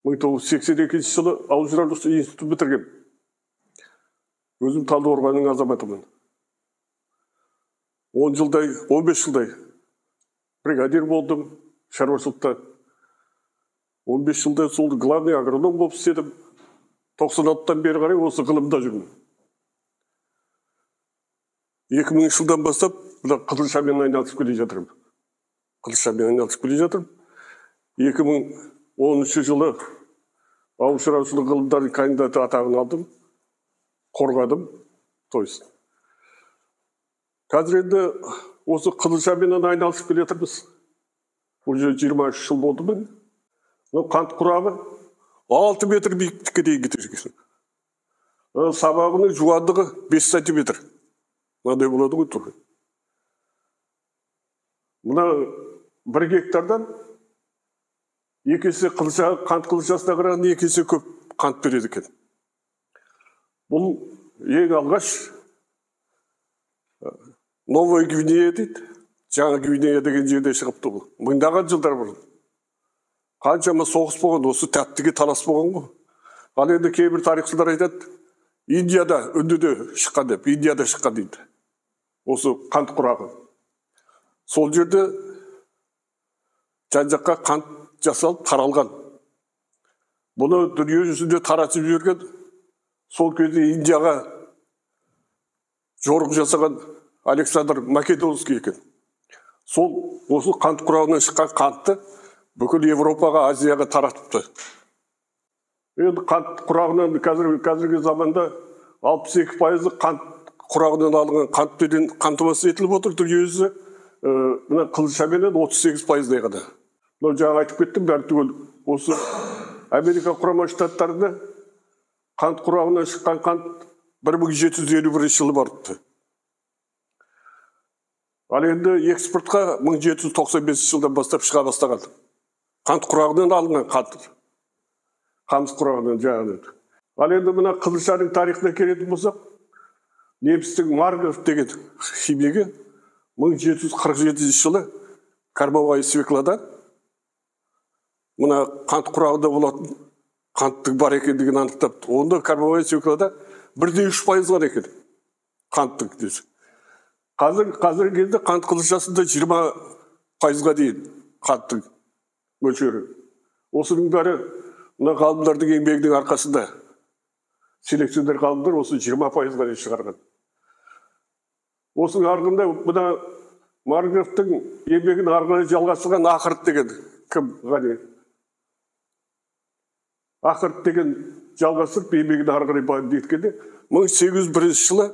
1982 жылы ауыл шаруашылық институтын бітіргем. Өзім Талдықорғанның азаматымын. 15 жылдай бригадир болдым шаруашылықта. 15 жылдай сол главный агроном болып істедім. 96-тан бері қарай осы ғылымда жүрмін. 2000 жылдан бастап қызылшамен айналысып келе жатырмын. 2013 жылы ауыл шаруашылығы ғылымдарының кандидаты атағын алдым, қорғадым, тойсын. Қазір енді осы қызылшамен айналысып келе жатырмыз. Уже 23 жыл болды мен. Қант құрамы 6 метр биіктікке дейін кетеді. Сабағының жуандығы 5 сантиметр. Мынандай болады ғой тұр. Мына 1 гектардан 2 есе қант қызылшасына қарағанда 2 есе көп қант береді екен. Бұл ең алғаш Новая Гвинея дейді. Жаңа Гвинея деген жерде шығыпты бұл. Мыңдаған жылдар бұрын. Қаншама соғыс болған, осы тәттіге талас болған ғой. Ал енді кейбір тарихшылар айтады, Индияда, үндіде шыққан деп, Индияда шыққан дейді. Осы қант құрағы. Сол жерде жан-жаққа қант жасалып таралған. Бұны дүние жүзінде таратып жүрген сол кезде Индияға жорық жасаған Александр Македонский екен. Сол осы қант құрағынан шыққан қантты бүкіл Европаға, Азияға таратыпты. Енді қант құрағынан қазіргі заманда 62% қант құрағынан алынған қантпен қамтамасыз етіліп отыр. Дүние жүзі мына қызылшаменен 38%-дай ғана. Жаңа айтып кеттім, бәрі түгел. Осы Америка құрама штаттарында қант құрағынан шыққан қант 1751 жылы барыпты. Ал енді экспортқа 1795 жылдан бастап шыға бастаған. Қант құрағынан алынған қант. Қамыс құрағынан жағынан. Ал енді мына қызылшаның тарихына келетін болсақ, немістің Марков деген химигі 1747 жылы карбовая свеклада мына қант құрағында болатын қанттың бар екендігін анықтапты. Онда карбовая свеклада 1,3% ғана екен қанттың десе. Қазіргі кезде қант қызылшасында 20%-ға дейін қанттың мөлшері. Осының бәрі мына ғалымдардың еңбегінің арқасында. Селекционер ғалымдар осы 20%-ға дейін шығарған. Осының арқында мына Марковтың еңбегін арқылы жалғастырған Ақырт деген кім ғани? Ақырт деген жалғастырып еңбегін арқылы еткенде 1801 жылы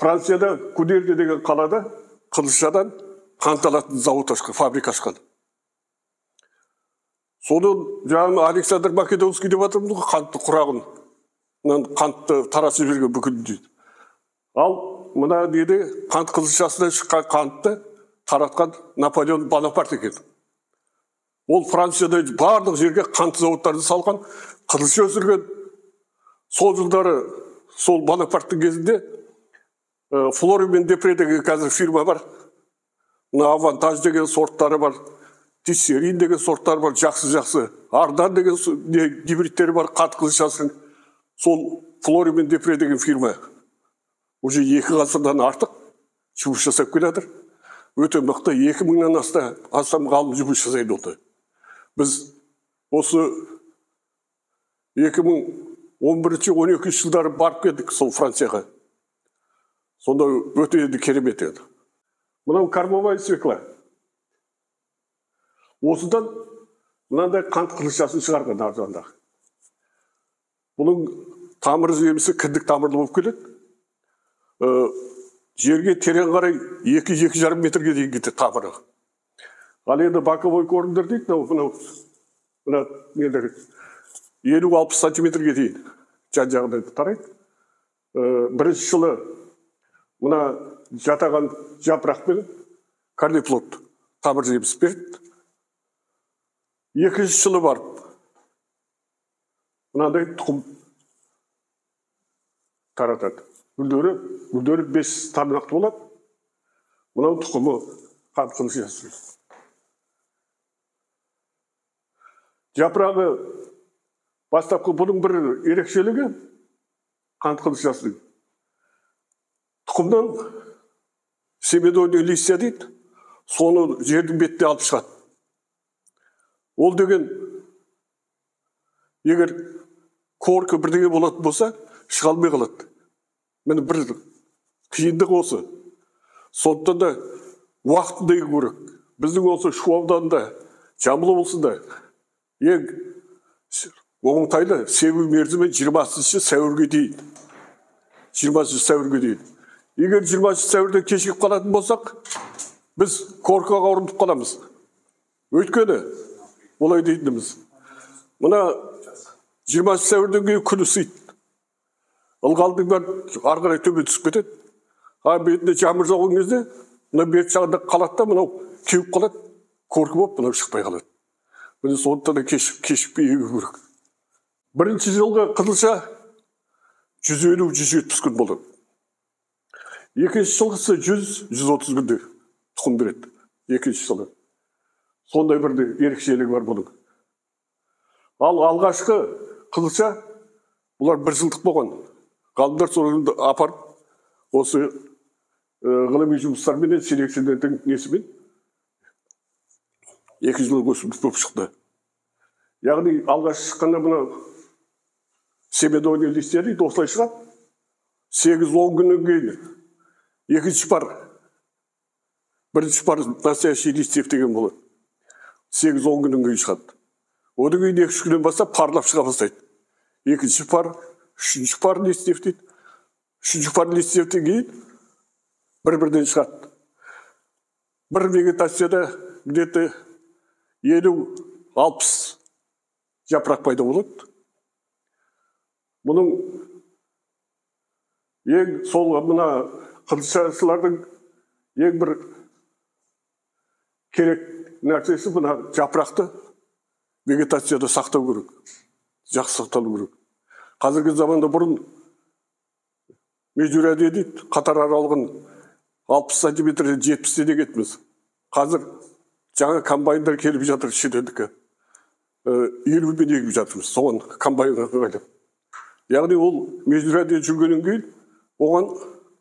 Францияда Кудерде деген қалада қызылшадан қант алатын зауыт ашқан, фабрика ашқан. Содан жаңа Александр Македонский деп атырмыз ғой, қантты құрағын. Қантты тарасып берген бүкіл дейді. Ал мына неде қант қызылшасынан шыққан қантты таратқан Наполеон Бонапарт екен. Ол Францияда барлық жерге қант зауыттарды салған, қызылша өсірген. Сол жылдары, сол Бонапарттың кезінде Флори мен Депре деген қазір фирма бар. Авантаж деген сорттары бар. Тиссерин деген сорттары бар, жақсы-жақсы. Ардан деген гибридтері бар, қант қызылшасын. Сол Флори мен Депре деген фирма. Уже 2 ғасырдан артық жұмыс жасап келатыр. Өте мықты 2000-нан астам ғалым жұмыс жасайды олды. Біз осы 2011-12 жылдары барып келдік сол Францияға. Сонда өте енді керемет еді. Мынау карбовая свекла. Осыдан мынандай қант қызылшасын шығарған арзандағы. Бұның тамыр жемісі кіндік тамырлы болып келеді. Жерге терең қарай 2-2,5 метрге дейін кетеді тамыры. Ал енді боковой корньдер дейді, мына 50-60 сантиметрге дейін жан-жағынан тарайды. Бірінші жылы мына жатаған жапырақпен карлиплод тамыр жеміс берді. Екінші жылы барып мынандай тұқым таратады. Гүлдері 5 тармақты болады. Мынау тұқымы қант қызылшасы. Жапырағы Бастапқы бұның бір ерекшелігі қант қызылшасының. Тұқымнан семидойный листья дейді, соны жердің бетіне алып шығады. Ол деген, егер коркі бірдеңе болатын болса, шыға алмай қалады. Мені бір қиындық осы. Сондықтан да уақытында егу керек. Біздің осы Шу ауданында, Жамбыл облысында ең оңтайлы себу мерзімі 20 сәуірге дейін. 20 сәуірге дейін. Егер 20 сәуірде кешігіп қалатын болсақ, біз коркаға ұрынып қаламыз. Өйткені, олай дейтініміз. Мына 20 сәуірден кейін күн ысиды. Ылғалдың бәрі ары қарай төмен түсіп кетеді. Бетінде жамыр жауған кезде, мына бет жағында қалады да, мынау кеуіп қалады, коркі болып, мынау шықпай қалады. Міне сондықтан да кешікпей егу керек. Бірінші жылғы қызылша 150-170 күн болды. Екінші жылғысы 100-130 күнде тұқым береді. Екінші жылы. Сондай бірде ерекшелігі бар бұның. Ал алғашқы қызылша, бұлар 1 жылдық болған. Ғалымдар соны апарып, осы ғылыми жұмыстармен, селекционердің несімен 2 жылы өсімдік болып шықты. Яғни алғаш шыққанда мұна семидойный листья дейді, осылай шығады. 8-10 күннен кейін екінші пар, бірінші пар настоящий листьев деген болады. 8-10 күннен кейін шығады. Одан кейін 2-3 күннен бастап парлап шыға бастайды. Екінші пар, үшінші пар листьев дейді. Үшінші пар листьевтен кейін бір-бірден шығады. Бір вегетацияда где-то 50-60 жапырақ пайда болады. Бұның ең сол мына қызылшалардың ең бір керек нәрсесі мына жапырақты вегетацияда сақтау керек. Жақсы сақталу керек. Қазіргі заманда бұрын междурядье дейді, қатар аралығын 60 сантиметрден 70-те де кетміз. Қазір жаңа комбайндар келіп жатыр шетелдікі. 50 бен егіп жатырмыз, соған комбайнға қайлап. Яғни ол междурядье жүргеннен кейін, оған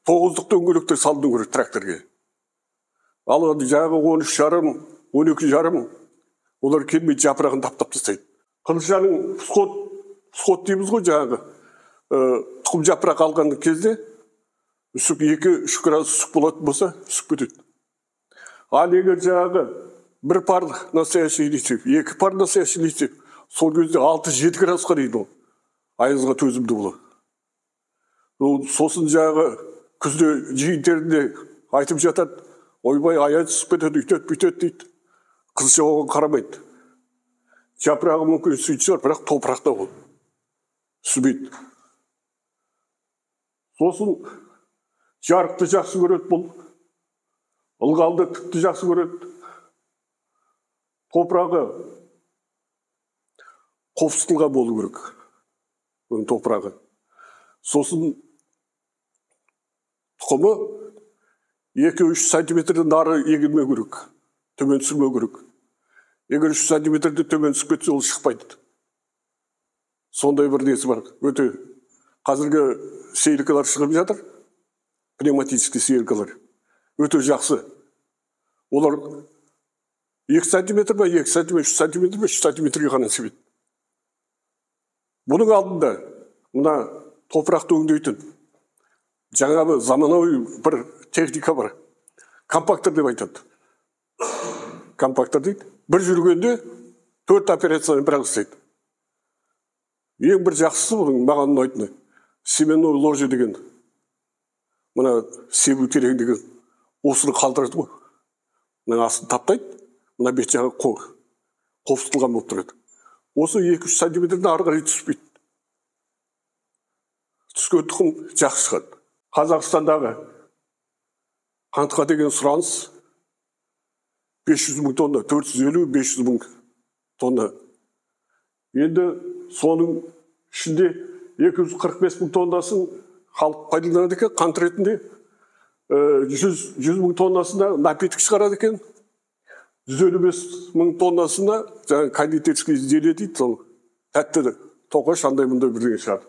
9-дық дөңгелектер салыну керек тракторге. Ал жаңағы 13,5, 12,5, олар келмей жапырағын таптап тастайды. Қызылшаның всход дейміз ғой, жаңағы тұқым жапырақ алған кезде үсік 2-3 градус үсік болатын болса, үсік кетеді. Ал егер жаңағы бір пар настоящий листьев, 2 пар настоящий листьев, сол кезде 6-7 градусқа дейін ол айызға төзімді болады. Сосын жаңағы күзде жиынтерінде айтып жатады, ойбай аяз түсіп кетеді, үйтеді, бүйтеді дейді. Қызылша оған қарамайды. Жапырағы мүмкін сүйтіп шығар, бірақ топырақта ол. Сүбейді. Сосын жарықты жақсы көреді бұл. Ылғалды тіпті жақсы көреді. Топырағы қопсытылған болу керек. Оның топырағы. Сосын тұқымы 2-3 сантиметрден ары егілмеу керек. Төмен түсірмеу керек. Егер 3 сантиметрден төмен түсіп кетсе, ол шықпайды. Сондай бір несі бар. Өте қазіргі сейілкалар шығып жатыр. Пневматический сейілкалар. Өте жақсы. Олар 2 сантиметр ба, 2 сантиметр, 3 сантиметр ба, 3 сантиметрге ғана себеді. Бұның алдында мына топырақты өңдейтін жаңағы заманауи бір техника бар. Компактор деп айтады. Компактор дейді. Бір жүргенде 4 операцияны бір істейді. Ең бір жақсысы бұның маған ұнайтыны семенной ложи деген. Мына себу терең деген осыны қалдырады ғой. Мына астын таптайды, мына бет жағы қопсытылған болып тұрады. Осы 2-3 сантиметрден ары қарай түспейді. Түскен тұқым жақсы шығады. Қазақстандағы қантқа деген сұраныс 500 мың тонна, 450-500 мың тонна. Енді соның ішінде 245 мың тоннасын халық пайдаланады екен, қант ретінде 100 мың тоннасына напиток шығарады екен, 155 мың тоннасына кондитерский изделие дейді, сол тәтті тоқаш андай мындай бірдеңе шығады.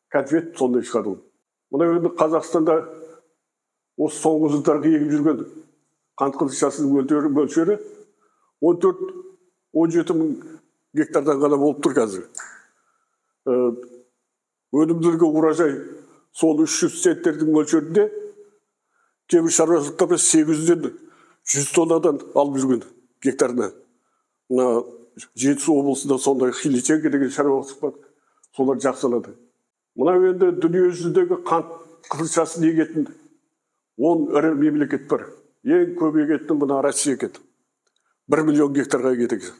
Конфет сондай шығады. Мына енді Қазақстанда осы соңғы жылдарға егіп жүрген қант қызылшасының мөлшері 14-17 мың гектардан ғана болып тұр қазір. Өнімділігі уражай сол 300 центнердің мөлшерінде кейбір шаруашылықтарда 800-ден 100 тоннадан алып жүрген гектарына. Мына Жетісу облысында сондай Хиличенко деген шаруашылық бар, солар жақсалады. Мына енді дүние жүзіндегі қант қызылшасын егетін 10 ірі мемлекет бар. Ең көп егетін мына Россия екен. 1 миллион гектарға егеді.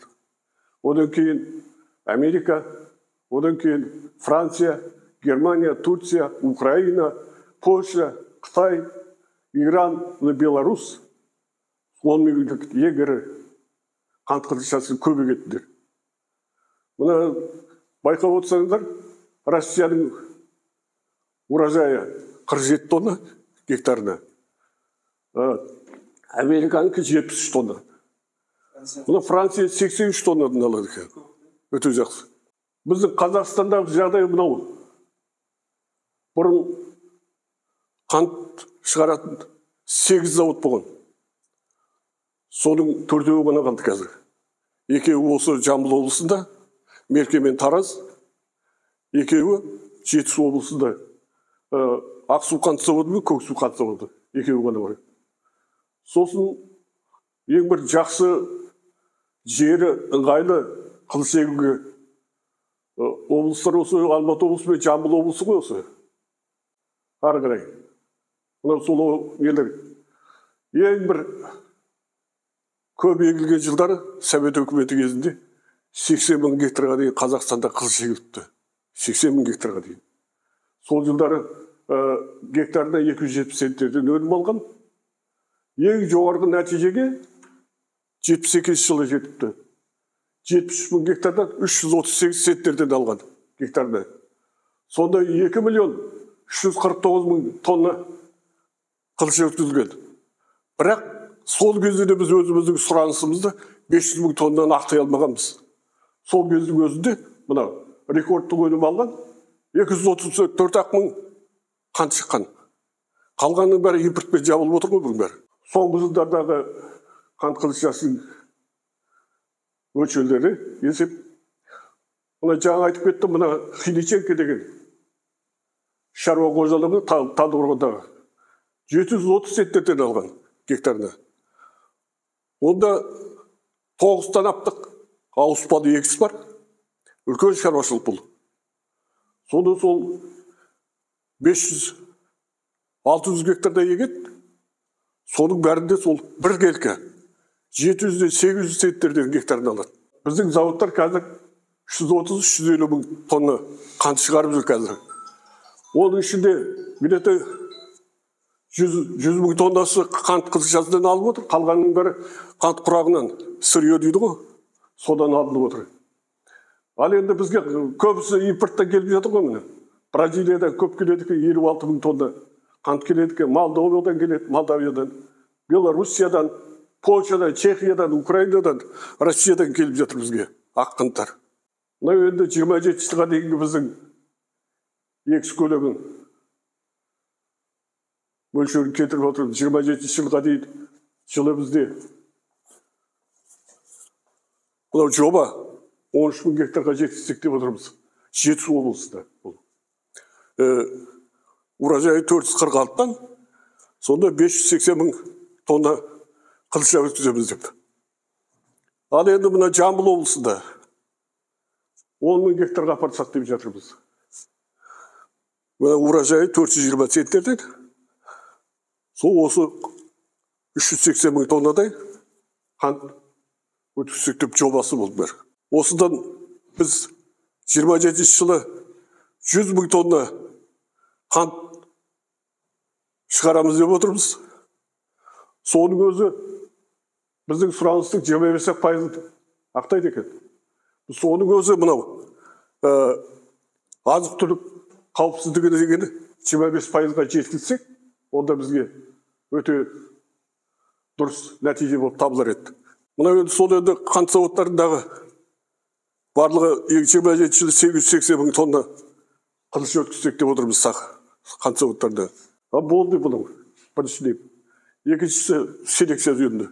Одан кейін Америка, одан кейін Франция, Германия, Турция, Украина, Польша, Қытай, Иран, Беларусь. 10 мемлекет ең ірі қант қызылшасын көп егетіндер. Мына байқап отырсаңыздар, Россияның уражайы 47 тонна гектарына. Американікі 73 тонна. Мына Франция 83 тоннадан алады екен. Өте жақсы. Біздің Қазақстандағы жағдай мынау. Бұрын қант шығаратын 8 завод болған. Соның 4-еуі ғана қалды қазір. Екеуі осы Жамбыл облысында, Мерке мен Тараз. Екеуі Жетісу облысында. Ақсу қант заводы мен Көксу қант заводы. Екеуі ғана бар. Сосын ең бір жақсы жері ыңғайлы қызылша егуге облыстар осы Алматы облысы мен Жамбыл облысы ғой осы. Ары қарай. Мына сол нелер. Ең бір көп егілген жылдары Совет өкіметі кезінде 80 мың гектарға дейін Қазақстанда қызылша егіліпті. 80 мың гектарға дейін. Сол жылдары гектарына 270 центнерден өнім алған. Ең жоғарғы нәтижеге 78 жылы жетіпті. 70 мың гектардан 338 центнерден алған гектарына. Сонда 2 миллион 349 мың тонна қызылша өткізілген. Бірақ сол кезде біз өзіміздің сұранысымызды 500 мың тоннадан ақтай алмағанбыз. Сол кездің өзінде мына рекордтық өнім алған 234 мың қант шыққан. Қалғанның бәрі импортпен жабылып отыр ғой бұның бәрі. Соңғы жылдардағы қант қызылшасының мөлшерлері есеп. Мына жаңа айтып кеттім, мына Хиличенко деген шаруа қожалығы Талдықорғандағы 730 центнерден алған гектарына. Онда 9 танаптық ауыспалы егіс бар. Үлкен шаруашылық бұл. Сонда сол 500-600 гектарда егеді. Соның бәрінде сол бір келкі 700-800 центнерден гектардан алады. Біздің заводтар қазір 330-350 мың тонна қант шығарып жүр қазір. Оның ішінде где-то 100 мың тоннасы қант қызылшасынан алып отыр. Қалғанның бәрі қант құрағынан сырье дейді ғой, содан алынып отыр. Ал енді бізге көбісі импорттан келіп жатыр ғой міне. Бразилиядан көп келеді екен, 56 мың тонна қант келеді екен, Молдовадан келеді, Молдавиядан, Белоруссиядан, Польшадан, Чехиядан, Украинадан, Россиядан келіп жатыр бізге ақ қанттар. Мына енді 27 жылға дейінгі біздің егіс көлемін мөлшерін кетіріп отырмыз. 27 жылға дейін жылы бізде мынау жоба 13 мың гектарға жеткізсек деп отырмыз. Жетісу облысында. Уражайы 446-тан сонда 580 мың тонна қызылша өткіземіз деп. Ал енді мына Жамбыл облысында 10 мың гектарға апарсақ деп жатырмыз. Мына уражайы 420 центнерден. Сол осы 380 мың тоннадай қант өткізсек деп жобасы болды бәрі. Осыдан біз 27 жылы 100 мың тонна қант шығарамыз деп отырмыз. Соның өзі біздің сұраныстың 25% ақтайды екен. Соның өзі мынау азық-түлік қауіпсіздігі дегені 25%-ға жеткізсек, онда бізге өте дұрыс нәтиже болып табылар еді. Мына енді сол енді қант зауыттарындағы Барлығы 2027 жылы 880 мың тонна қылыш өткізсек деп отырмыз қант зауыттарда. Болды бұның біріншіден. Екіншісі селекция жөнінде.